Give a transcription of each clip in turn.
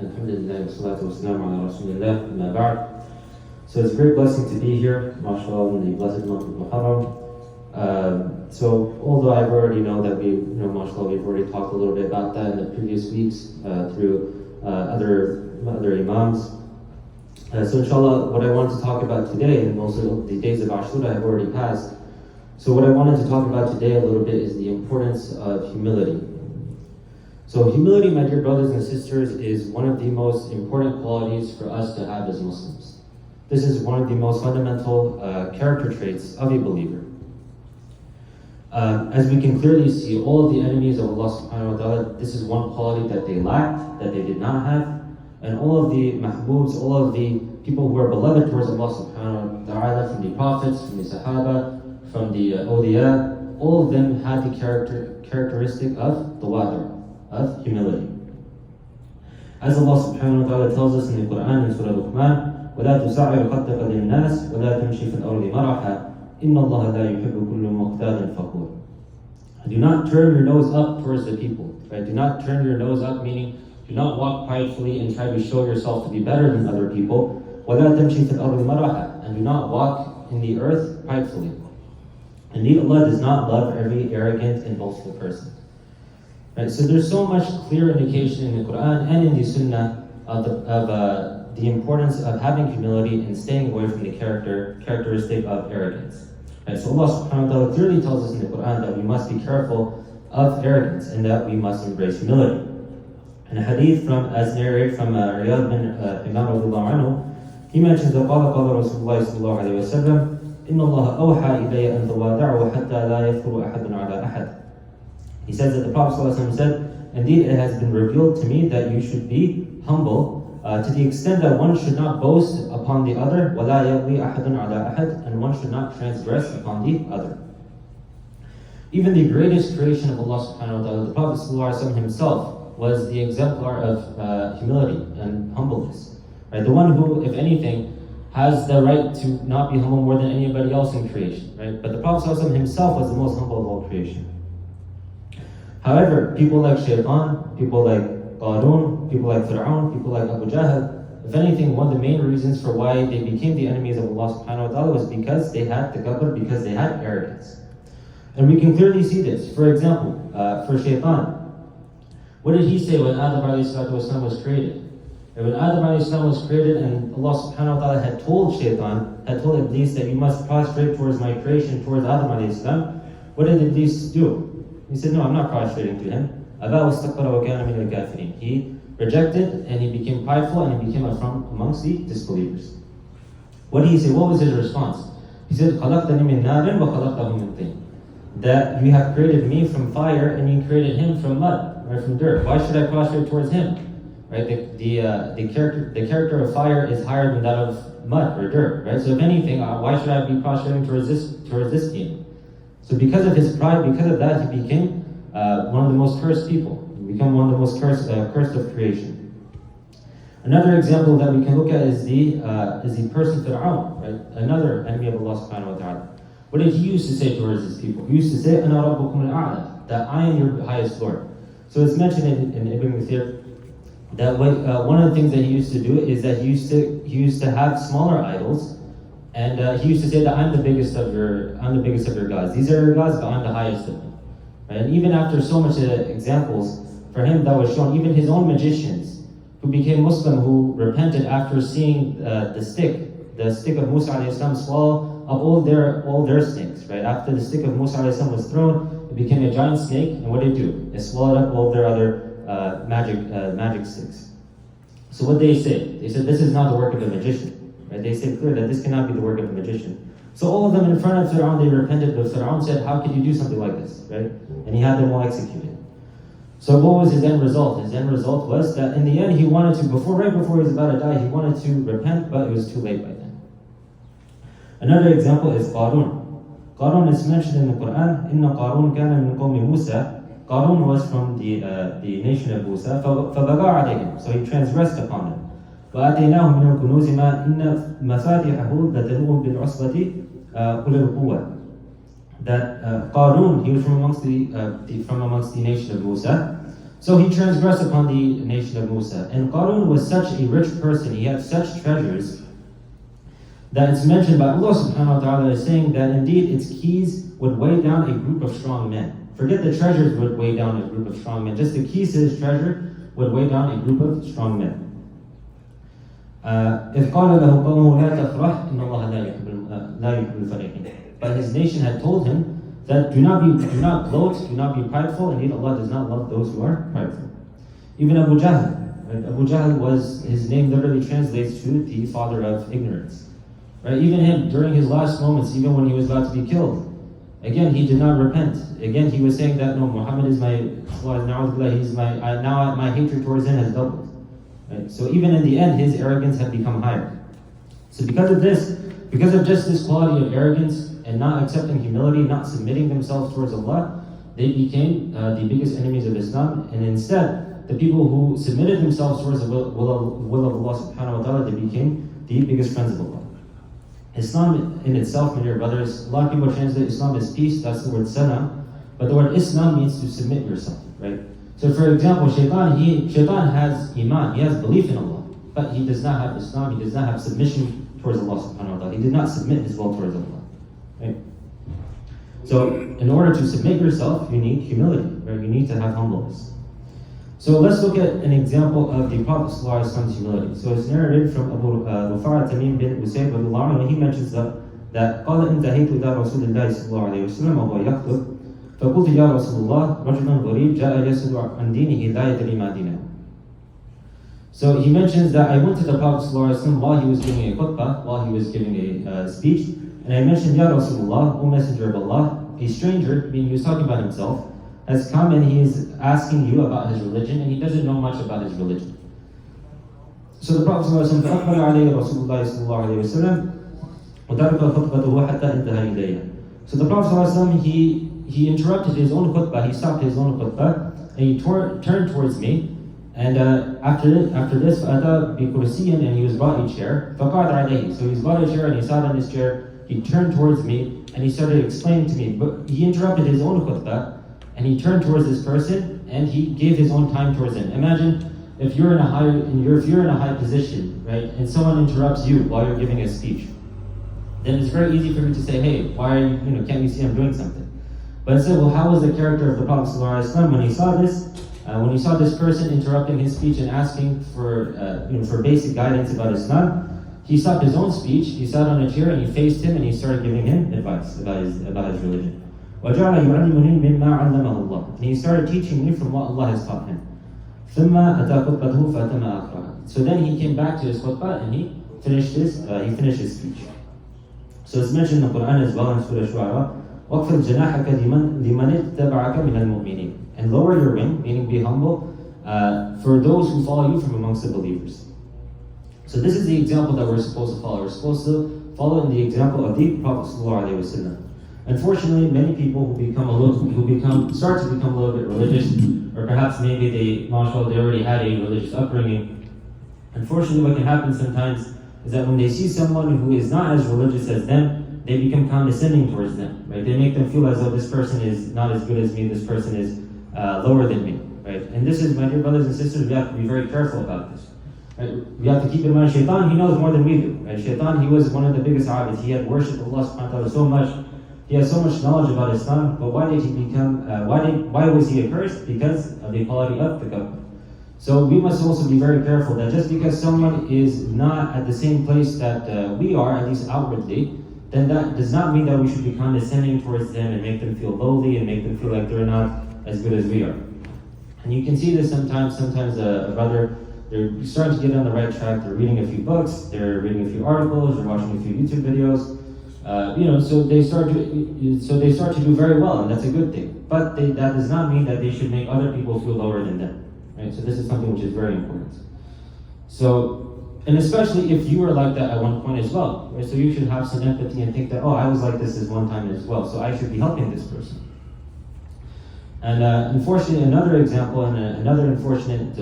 Alhamdulillah, wassalatu wassalamu ala rasulillah, amma ba'd. So it's a great blessing to be here, mashallah, in the blessed month of Muharram. So although I already know that mashallah, we've already talked a little bit about that in the previous weeks through other imams. So inshallah, what I wanted to talk about today, and most of the days of Ashura have already passed. So what I wanted to talk about today a little bit is the importance of humility. So humility, my dear brothers and sisters, is one of the most important qualities for us to have as Muslims. This is one of the most fundamental character traits of a believer. As we can clearly see, all of the enemies of Allah subhanahu wa ta'ala, this is one quality that they lacked, that they did not have. And all of the mahboobs, all of the people who are beloved towards Allah subhanahu wa ta'ala, from the prophets, from the sahaba, from the awliya, all of them had the characteristic of tawadu, of humility. As Allah subhanahu wa ta'ala tells us in the Quran in Surah Luqman, وَلَا تُسَعِّرْ خَدَّكَ لِلنَّاسِ وَلَا تَمْشِي فِي الْأَرْضِ مَرَحًا إِنَّ اللَّهَ لَا يُحِبُّ كُلَّ مُخْتَالٍ فَخُورٍ. Do not turn your nose up towards the people. Right? Do not turn your nose up, meaning do not walk pridefully and try to show yourself to be better than other people. وَلَا تَمْشِي فِي الْأَرْضِ مَرَحًا. And do not walk in the earth pridefully. Indeed, Allah does not love every arrogant and boastful person. Right, so there's so much clear indication in the Quran and in the Sunnah of the importance of having humility and staying away from the characteristic of arrogance. Right, so Allah subhanahu wa ta'ala clearly tells us in the Quran that we must be careful of arrogance and that we must embrace humility. And a hadith as narrated from Riyad bin Imam radiallahu anhu, he mentions that قال Rasulullah sallallahu alayhi wa sallam, إِنَّ اللَّهَ أَوْحَى إِلَيَّ أَن تَوَاضَعُوا حَتَّى لَا يَفْخُرُ أَحَدٌ عَلَى أَحَدٍ. He says that the Prophet ﷺ said, indeed it has been revealed to me that you should be humble to the extent that one should not boast upon the other, وَلَا يَغْلِي أَحَدٌ عَلَى أَحَدٍ, and one should not transgress upon the other. Even the greatest creation of Allah subhanahu wa ta'ala, the Prophet ﷺ himself, was the exemplar of humility and humbleness. Right? The one who, if anything, has the right to not be humble more than anybody else in creation. Right? But the Prophet ﷺ himself was the most humble of all creation. However, people like Shaitan, people like Qarun, people like Fir'aun, people like Abu Jahl, if anything, one of the main reasons for why they became the enemies of Allah subhanahu wa ta'ala was because they had takabur, because they had arrogance. And we can clearly see this. For example, for Shaitan, what did he say when Adam alayhi salatu wasalam was created? And when Adam alayhi salam was created and Allah subhanahu wa ta'ala had told Shaitan, had told Iblis that you must prostrate towards my creation, towards Adam alayhi salam, what did Iblis do? He said, no, I'm not prostrating to him. He rejected and he became prideful and he became from amongst the disbelievers. What did he say? What was his response? He said, that you have created me from fire and you created him from mud, or from dirt. Why should I prostrate towards him? Right? The character of fire is higher than that of mud or dirt. Right? So if anything, why should I be prostrating towards this being? So because of his pride, because of that, he became one of the most cursed people. He became one of the most cursed of creation. Another example that we can look at is the person Fir'aun, right? Another enemy of Allah subhanahu wa ta'ala. What did he used to say towards his people? He used to say, أَنَا رَبُّكُمُ الْأَعْلَى, that I am your highest Lord. So it's mentioned in Ibn Kathir that one of the things that he used to do is that he used to have smaller idols. And he used to say that I'm the biggest of your gods. These are your gods, but I'm the highest of them. Right? And even after so much examples, for him that was shown, even his own magicians who became Muslim, who repented after seeing the stick of Musa alayhi salam swallow up all their snakes. Right? After the stick of Musa alayhi salam was thrown, it became a giant snake, and what did it do? It swallowed up all their other magic sticks. So what they said? They said this is not the work of a magician. Right? They said clear that this cannot be the work of a magician. So all of them in front of Fir'aun, they repented, but Fir'aun said, how could you do something like this? Right? And he had them all executed. So what was his end result? His end result was that in the end he wanted to, right before he was about to die, he wanted to repent, but it was too late by then. Another example is Qarun. Qarun is mentioned in the Quran, إِنَّ قَارُونَ كَانَ مِنْ قَوْمِ مُوسَى. Qarun was from the nation of Musa, فَبَغَى عَلَيْهِمْ. So he transgressed upon them. وآتيناه من الكنوز ما إن مفاتحه لتنوء بالعصبة أولي القوة. That Qarun, he was from amongst the nation of Musa, So he transgressed upon the nation of Musa. And Qarun was such a rich person, he had such treasures, that it's mentioned by Allah subhanahu wa ta'ala as saying that indeed its keys would weigh down a group of strong men. Forget the treasures would weigh down a group of strong men. Just the keys to his treasure would weigh down a group of strong men. إِذْ قَالَ لَهُ قَوْمُهُ لَا تَفْرَحْ إِنَّ اللَّهَ لَا يُحِبُّ الْفَرِحِينَ. But his nation had told him that do not gloat, do not be prideful. Indeed, Allah does not love those who are prideful. Even Abu Jahl. Right? Abu Jahl was, his name literally translates to the father of ignorance. Right? Even him, during his last moments, even when he was about to be killed, again, he did not repent. Again, he was saying that, no, Muhammad is now my hatred towards him has doubled. Right? So even in the end, his arrogance had become higher. So because of this, because of just this quality of arrogance and not accepting humility, not submitting themselves towards Allah, they became the biggest enemies of Islam. And instead, the people who submitted themselves towards the will of Allah subhanahu wa ta'ala, they became the biggest friends of Allah. Islam in itself, my dear brothers, a lot of people translate Islam as peace, that's the word salam, but the word Islam means to submit yourself, right? So for example, Shaitan has iman, he has belief in Allah, but he does not have Islam, he does not have submission towards Allah subhanahu wa ta'ala. He did not submit his will towards Allah, right? So in order to submit yourself, you need humility, right? You need to have humbleness. So let's look at an example of the Prophet ﷺ's humility. So it's narrated from Abu Rufaa Tamim bin Usayd, and he mentions that قال انتهيت إلى رسول الله صلى الله عليه وسلم وهو يخطب فقلت يا رسول الله رجل غريب جاء يسأل عن دينه لا يدري ما دينه. So he mentions that I went to the Prophet ﷺ while he was giving a khutbah, while he was giving a speech, and I mentioned, Ya Rasulullah, O Messenger of Allah, a stranger, meaning he was talking about himself, has come and he is asking you about his religion, and he doesn't know much about his religion. So the Prophet ﷺ فأقبل عليه رسول الله صلى الله عليه وسلم وترك خطبته حتى انتهى إليه. So the Prophet ﷺ, he interrupted his own khutbah, he stopped his own khutbah, and he turned towards me, and after this فأتى بكرسي, and he was brought a chair فقعد عليه. So he was brought a chair and he sat on his chair, he turned towards me and he started explaining to me, but he interrupted his own khutbah and he turned towards this person and he gave his own time towards him. Imagine if you're in a high position, right, and someone interrupts you while you're giving a speech, then it's very easy for you to say, hey, why are you, can't you see I'm doing something? But instead, well, how was the character of the Prophet ﷺ when he saw this person interrupting his speech and asking for basic guidance about Islam? He stopped his own speech, he sat on a chair and he faced him and he started giving him advice about his religion. وَجَعَلَ يُعَلِّمُنِي مِمَّا عَلَّمَهُ اللَّهُ. And he started teaching me from what Allah has taught him. ثُمَّ أَتَى خُطْبَتَهُ فَأَتَمَ آخَرَهَا. So then he came back to his khutbah and he finished his speech. So it's mentioned in the Quran as well in Surah Shu'ara, وَقْفِرْ جَنَاحَكَ لِمَنِ اتَّبَعَكَ مِنَ الْمُؤْمِنِينَ. And lower your wing, meaning be humble, for those who follow you from amongst the believers. So this is the example that we're supposed to follow. We're supposed to follow in the example of the Prophet ﷺ. Unfortunately, many people who start to become a little bit religious, or perhaps maybe they already had a religious upbringing. Unfortunately, what can happen sometimes is that when they see someone who is not as religious as them, they become condescending towards them, right? They make them feel as though this person is not as good as me, this person is lower than me, right? And this is, my dear brothers and sisters, we have to be very careful about this. Right? We have to keep in mind, Shaitan, he knows more than we do. Right? Shaitan, he was one of the biggest abids. He had worshipped Allah subhanahu wa ta'ala so much. He has so much knowledge about Islam, but why did he become, why was he accursed? Because of the quality of the government. So we must also be very careful that just because someone is not at the same place that we are, at least outwardly, then that does not mean that we should be condescending towards them and make them feel lowly and make them feel like they're not as good as we are. And you can see this sometimes a brother, they're starting to get on the right track, they're reading a few books, they're reading a few articles, they're watching a few YouTube videos, so they start to do very well, and that's a good thing. But that does not mean that they should make other people feel lower than them. Right? So this is something which is very important. So, and especially if you were like that at one point as well, right? So you should have some empathy and think that, oh, I was like this one time as well, so I should be helping this person. And unfortunately, another example and another unfortunate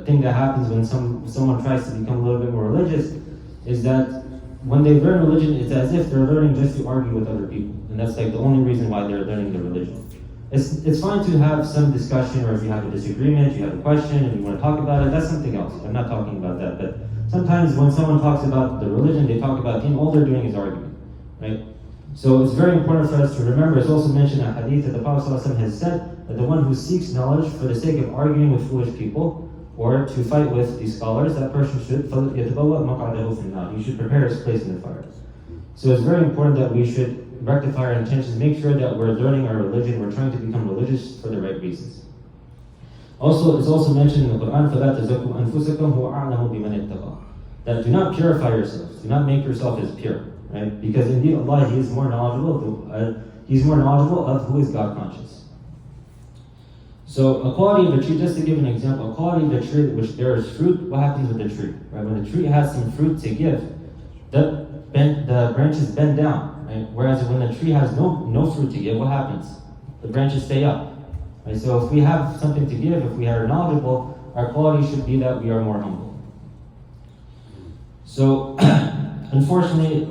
thing that happens when someone tries to become a little bit more religious is that when they learn religion, it's as if they're learning just to argue with other people. And that's like the only reason why they're learning the religion. It's fine to have some discussion, or if you have a disagreement, you have a question, and you want to talk about it, that's something else. I'm not talking about that. But sometimes when someone talks about the religion, they talk about deen, all they're doing is arguing, right? So it's very important for us to remember. It's also mentioned in a hadith that the Prophet ﷺ has said that the one who seeks knowledge for the sake of arguing with foolish people, or to fight with these scholars, that person should he should prepare his place in the fire. So it's very important that we should rectify our intentions, make sure that we're learning our religion, we're trying to become religious for the right reasons. Also, it's also mentioned in the Quran, فَلَا تَزَكُوا أَنفُسَكُمْ هُوَ أَعْلَمُ بِمَنِ اتَّقَى, that do not purify yourselves, do not make yourself as pure, right? Because indeed Allah, He is more knowledgeable of who is God conscious. So a quality of a tree, just to give an example, a quality of a tree which bears fruit, what happens with the tree? Right? When the tree has some fruit to give, the branches bend down, right? Whereas when the tree has no fruit to give, what happens? The branches stay up. Right? So if we have something to give, if we are knowledgeable, our quality should be that we are more humble. So unfortunately,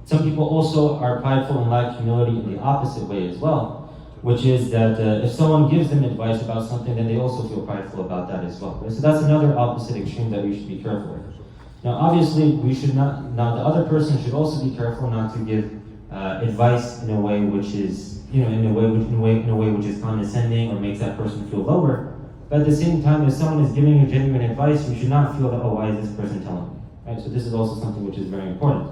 some people also are prideful and lack humility in the opposite way as well, which is that if someone gives them advice about something, then they also feel prideful about that as well. Right? So that's another opposite extreme that we should be careful with. Now, obviously, we should not. Now, the other person should also be careful not to give advice in a way which is, in a way which is condescending or makes that person feel lower. But at the same time, if someone is giving you genuine advice, you should not feel that, oh, why is this person telling me? Right? So this is also something which is very important.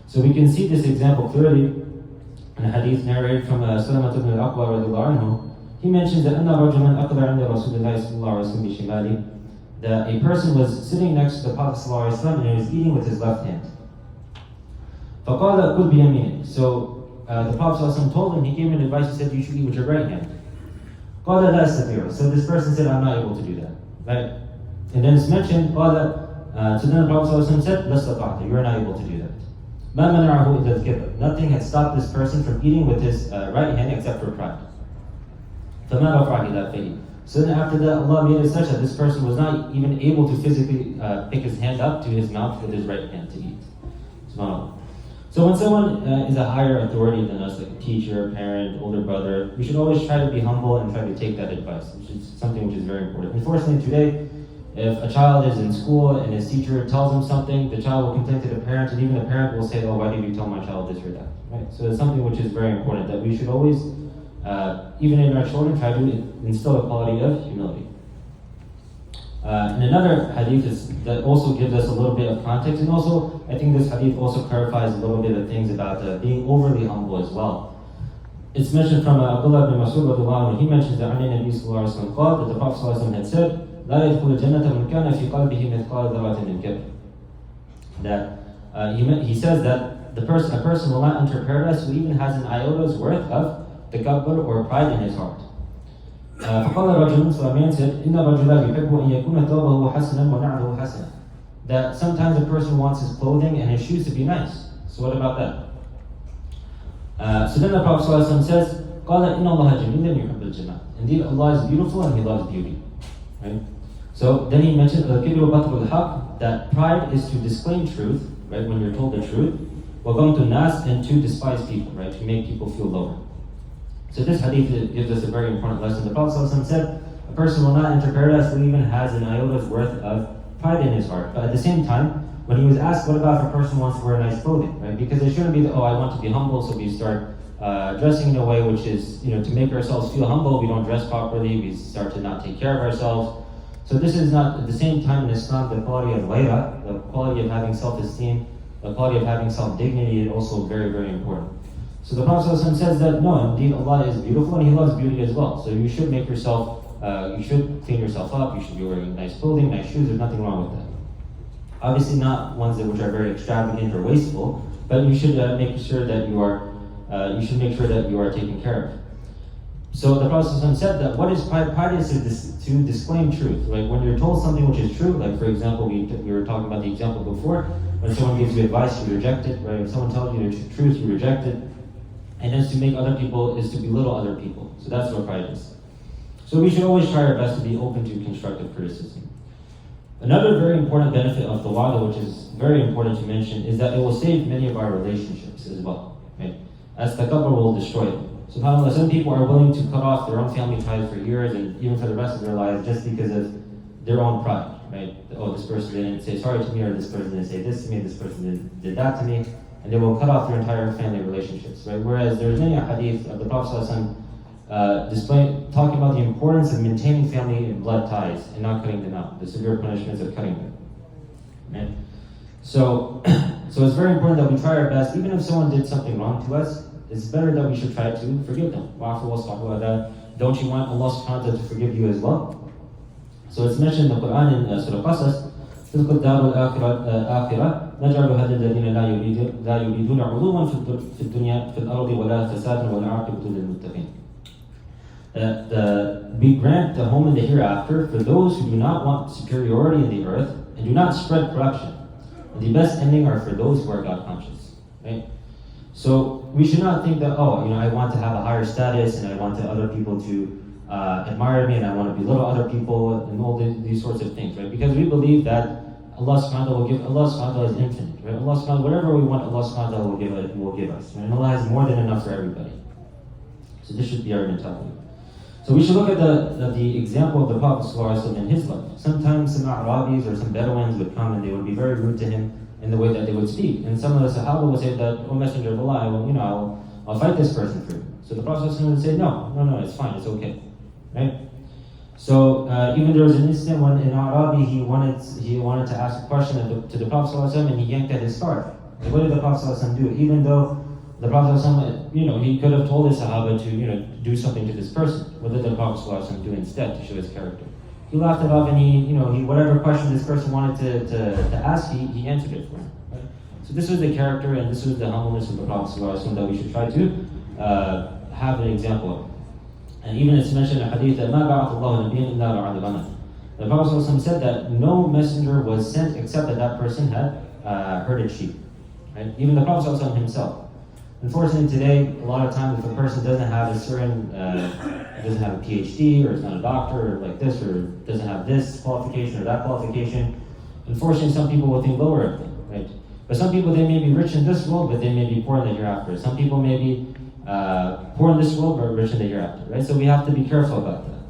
So we can see this example clearly in a hadith narrated from Salamah ibn al-Aqwa radiallahu anhu. He mentions that أَنَّ رَجُلًا أَقْدَرَ عِنْدَ رَسُولِ اللَّهِ صلى الله عليه وسلم بِشِمَالِهِ, that a person was sitting next to the Prophet ﷺ and he was eating with his left hand. فَقَالَ كُلْ بِيَمِينِكَ. So the Prophet ﷺ told him, he gave him advice, he said, you should eat with your right hand. قَالَ لَا أَسْتَطِيعُ. So this person said, I'm not able to do that. Right? And then it's mentioned, so then the Prophet ﷺ said, لَا اسْتَطَعْتَ. You are not able to do that. مَا مَنَعَهُ إِلَّا الْكِبْرُ. Nothing had stopped this person from eating with his right hand except for pride. فَمَا رَفَعَ إِلَى فَيْهِ. So then after that, Allah made it such that this person was not even able to physically pick his hand up to his mouth with his right hand to eat. SubhanAllah. So when someone is a higher authority than us, like a teacher, a parent, older brother, we should always try to be humble and try to take that advice, which is something which is very important. Unfortunately today, if a child is in school and his teacher tells him something, the child will complain to the parent, and even the parent will say, oh, why did you tell my child this or that? Right? So it's something which is very important, that we should always, even in our children, try to instill a quality of humility. And another hadith that also gives us a little bit of context, and also I think this hadith also clarifies a little bit of things about being overly humble as well. It's mentioned from Abdullah ibn Mas'ud, he mentions that Nabi sallallahu alaihi wasallam that the Prophet sallallahu alaihi wasallam had said, لا يدخل الجنة من كان في قلبه مثقال ذرة من كبر. That he says that a person will not enter paradise who even has an iota's worth of takabbur or pride in his heart. فقال رجل, so a man said, إن الرجل يحب أن يكون ثوبه حسنا ونعله حسنا. That sometimes a person wants his clothing and his shoes to be nice. So what about that? So then the Prophet ﷺ says, قال إن الله جميل يحب الجمال. Indeed, Allah is beautiful and He loves beauty. Right? So then he mentioned that pride is to disclaim truth, right, when you're told the truth, and to despise people, right, to make people feel lower. So this hadith gives us a very important lesson. The Prophet ﷺ said, a person will not enter paradise who even has an iota's worth of pride in his heart. But at the same time, when he was asked, what about if a person wants to wear nice clothing, right? Because it shouldn't be that, oh, I want to be humble, so we start dressing in a way which is, to make ourselves feel humble. We don't dress properly, we start to not take care of ourselves. So this is not, at the same time in Islam, the quality of ghayra, the quality of having self-esteem, the quality of having self-dignity is also very, very important. So the Prophet ﷺ says that, no, indeed Allah is beautiful and He loves beauty as well. So you should make yourself, you should clean yourself up, you should be wearing nice clothing, nice shoes, there's nothing wrong with that. Obviously not ones which are very extravagant or wasteful, but you should make sure that you are taken care of. So the Prophet ﷺ said that what is pride? Pride is to disclaim truth. Like when you're told something which is true, like for example, we were talking about the example before, when someone gives you advice, you reject it, right? If someone tells you the truth, you reject it. And it's to make other people, is to belittle other people. So that's what pride is. So we should always try our best to be open to constructive criticism. Another very important benefit of tawadu, which is very important to mention, is that it will save many of our relationships as well, right? As takabbur will destroy them. SubhanAllah, some people are willing to cut off their own family ties for years and even for the rest of their lives just because of their own pride, right? Oh, this person didn't say sorry to me, or this person didn't say this to me, this person did that to me, and they will cut off their entire family relationships, right? Whereas there's many hadith of the Prophet talking about the importance of maintaining family and blood ties and not cutting them out, the severe punishments of cutting them, right? So it's very important that we try our best, even if someone did something wrong to us, it's better that we should try to forgive them. Don't you want Allah subhanahu wa ta'ala to forgive you as well? So it's mentioned in the Quran in Surah Qasas, تلك الدار الآخرة نجعلها للذين لا يريدون علوا في الدنيا في الأرض ولا فسادا والعاقبة للمتقين. We grant the home in the hereafter for those who do not want superiority in the earth and do not spread corruption. And the best ending are for those who are God conscious. Right? So we should not think that, I want to have a higher status and I want other people to admire me and I want to belittle other people and all these sorts of things, right? Because we believe that Allah subhanahu wa ta'ala will give, Allah subhanahu wa ta'ala is infinite, right? Allah subhanahu wa ta'ala, whatever we want, Allah subhanahu wa ta'ala will give us. Right? And Allah has more than enough for everybody. So this should be our mentality. So we should look at the example of the Prophet ﷺ in his life. Sometimes some Arabis or some Bedouins would come and they would be very rude to him in the way that they would speak. And some of the Sahaba would say that, "O Messenger of Allah, I'll fight this person for you." So the Prophet ﷺ would say, no, it's fine, it's okay. Right? So even there was an incident when in Arabi he wanted to ask a question to the Prophet ﷺ and he yanked at his scarf. And what did the Prophet ﷺ do? Even though the Prophet ﷺ, he could have told his Sahaba to do something to this person. What did the Prophet ﷺ do instead to show his character? He laughed it off and he whatever question this person wanted to ask, he answered it for him. Right? So this was the character and this was the humbleness of the Prophet ﷺ that we should try to have an example of. And even it's mentioned in a hadith that مَا بَعَثَ اللَّهُ نَبِيًّا إِلَّا رَعَدَ غَنَمٍ. The Prophet ﷺ said that no messenger was sent except that person had herded sheep. Right? Even the Prophet ﷺ himself. Unfortunately today, a lot of times if a person doesn't have a certain, doesn't have a PhD or is not a doctor or like this or doesn't have this qualification or that qualification, unfortunately some people will think lower of them, right? But some people, they may be rich in this world, but they may be poor in the hereafter. Some people may be poor in this world, but rich in the hereafter, right? So we have to be careful about that.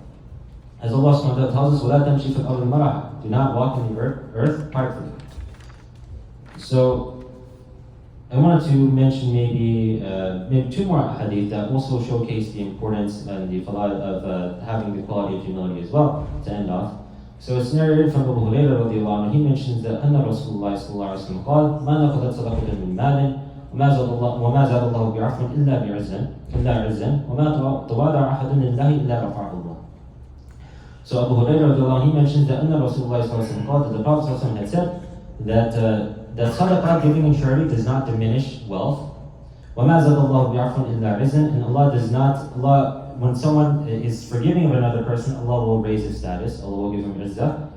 As Allah subhanahu wa ta'ala tells us, وَلَا تَمْشِي فِي الْأَرْضِ مَرَحًا. Do not walk in the earth pridefully. So I wanted to mention maybe two more hadith that also showcase the importance and the falah of having the quality of humility as well, to end off. So it's narrated from Abu Hurairah radiallahu anhu. He mentions that أن رسول الله صلى الله عليه وسلم قال ما نقضت صدقة من مال وما زاد الله بعفو إلا عزا وما تواضع أحد لله إلا رفعه الله. So Abu Hurairah radiallahu anhu, he mentions that أن رسول الله صلى الله عليه وسلم قال, that the Prophet صلى الله عليه وسلم had said that sadaqah, giving in charity, does not diminish wealth. وَمَا زَادَ اللَّهُ بِعَفْوٍ إِلَّا عِزًّا. And Allah, when someone is forgiving of another person, Allah will raise his status. Allah will give him izzah.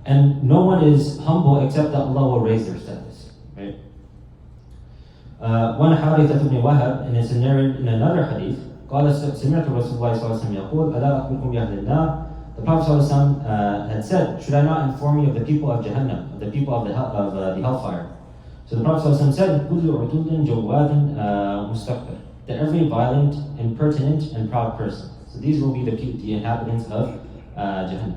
And no one is humble except that Allah will raise their status. Right? One حارثة بن وهب, and it's narrated in another hadith, قال سمعت رسول الله صلى الله عليه وسلم يقول ألا أخبركم بأهل النار. The Prophet ﷺ had said, should I not inform you of the people of Jahannam, of the people of the hellfire? So the Prophet ﷺ said, كُلُّ عُتُلٍ جَوَّادٍ مُسْتَكْبِرٍ. That every violent, impertinent, and proud person. So these will be the inhabitants of Jahannam.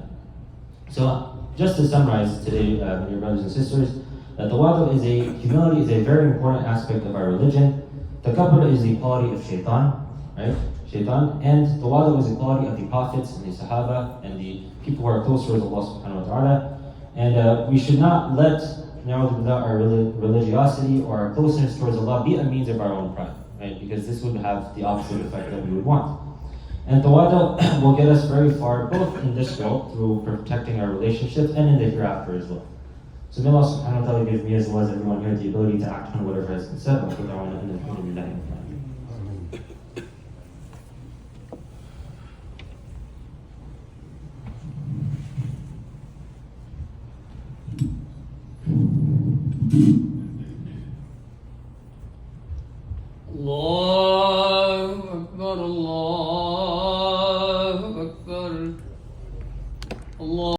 So just to summarize today, dear brothers and sisters, that humility is a very important aspect of our religion. Takabbur is the quality of shaitan, right? Shaitan, and tawadu is the quality of the prophets and the Sahaba and the people who are closer to Allah subhanahu wa ta'ala. And we should not let our religiosity or our closeness towards Allah be a means of our own pride, right? Because this would have the opposite effect that we would want. And tawadu will get us very far, both in this world through protecting our relationships and in the hereafter as well. So may Allah subhanahu wa ta'ala give me as well as everyone here the ability to act on whatever has been said.